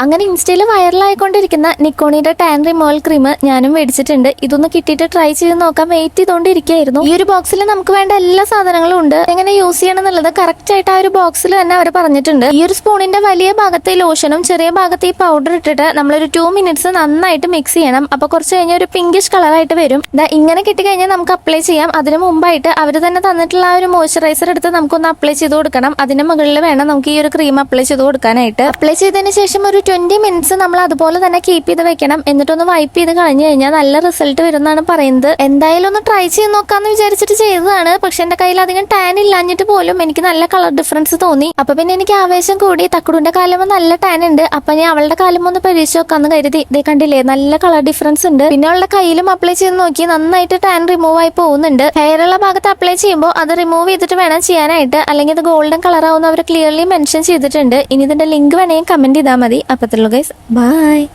അങ്ങനെ ഇൻസ്റ്റയിൽ വൈറലായിക്കൊണ്ടിരിക്കുന്ന നിക്കോണിയുടെ tan removal cream ഞാനും മേടിച്ചിട്ടുണ്ട്. ഇതൊന്ന് കിട്ടിയിട്ട് ട്രൈ ചെയ്ത് നോക്കാൻ വെയിറ്റ് ചെയ്തുകൊണ്ടിരിക്കുകയായിരുന്നു. ഈ ഒരു ബോക്സിൽ നമുക്ക് വേണ്ട എല്ലാ സാധനങ്ങളും ഉണ്ട്. എങ്ങനെ യൂസ് ചെയ്യണം എന്നുള്ളത് കറക്റ്റ് ആയിട്ട് ആ ഒരു ബോക്സിൽ തന്നെ അവർ പറഞ്ഞിട്ടുണ്ട്. ഈ ഒരു സ്പൂണിന്റെ വലിയ ഭാഗത്തെ ലോഷനും ചെറിയ ഭാഗത്തെ ഈ പൗഡർ ഇട്ടിട്ട് നമ്മളൊരു 2 മിനിറ്റ്സ് നന്നായിട്ട് മിക്സ് ചെയ്യണം. അപ്പൊ കുറച്ച് കഴിഞ്ഞാൽ ഒരു പിങ്കിഷ് കളറായിട്ട് വരും. ഇങ്ങനെ കിട്ടിക്കഴിഞ്ഞാൽ നമുക്ക് അപ്ലൈ ചെയ്യാം. അതിന് മുമ്പായിട്ട് അവർ തന്നെ തന്നിട്ടുള്ള ആ ഒരു മോയ്സ്ചറൈസർ എടുത്ത് നമുക്കൊന്ന് അപ്ലൈ ചെയ്ത് കൊടുക്കണം. അതിന് മുകളിൽ വേണം നമുക്ക് ഈ ഒരു ക്രീം അപ്ലൈ ചെയ്ത് കൊടുക്കാനായിട്ട്. അപ്ലൈ ചെയ്തതിന് ശേഷം ഒരു 20 മിനിറ്റ്സ് നമ്മൾ അതുപോലെ തന്നെ കീപ്പ് ചെയ്ത് വെക്കണം. എന്നിട്ടൊന്ന് വൈപ്പ് ചെയ്ത് കളഞ്ഞു കഴിഞ്ഞാൽ നല്ല റിസൾട്ട് വരുന്നതാണ് പറയുന്നത്. എന്തായാലും ഒന്ന് ട്രൈ ചെയ്ത് നോക്കാന്ന് വിചാരിച്ചിട്ട് ചെയ്തതാണ്. പക്ഷെ എന്റെ കയ്യിൽ അധികം ടാൻ ഇല്ലാഞ്ഞിട്ട് പോലും എനിക്ക് നല്ല കളർ ഡിഫറൻസ് തോന്നി. അപ്പൊ പിന്നെ എനിക്ക് ആവേശം കൂടി. തക്കുടുന്റെ കാലം നല്ല ടാൻ ഉണ്ട്. അപ്പൊ ഞാൻ അവളുടെ കാലം ഒന്ന് പരീക്ഷിച്ച് നോക്കാന്ന് കരുതി. ഇതേ കണ്ടില്ലേ, നല്ല കളർ ഡിഫറൻസ് ഉണ്ട്. പിന്നെ അവളുടെ കയ്യിലും അപ്ലൈ ചെയ്ത് നോക്കി നന്നായിട്ട് ടാൻ റിമൂവ് ആയി പോകുന്നുണ്ട്. ഹെയറുള്ള ഭാഗത്ത് അപ്ലൈ ചെയ്യുമ്പോൾ അത് റിമൂവ് ചെയ്തിട്ട് വേണം ചെയ്യാനായിട്ട്. അല്ലെങ്കിൽ അത് ഗോൾഡൻ കളർ ആവുന്ന അവർ ക്ലിയർലി മെൻഷൻ ചെയ്തിട്ടുണ്ട്. ഇനി ഇതിന്റെ ലിങ്ക് വേണമെങ്കിൽ കമന്റ് ചെയ്താൽ മതി. അപ്പൊ guys, bye.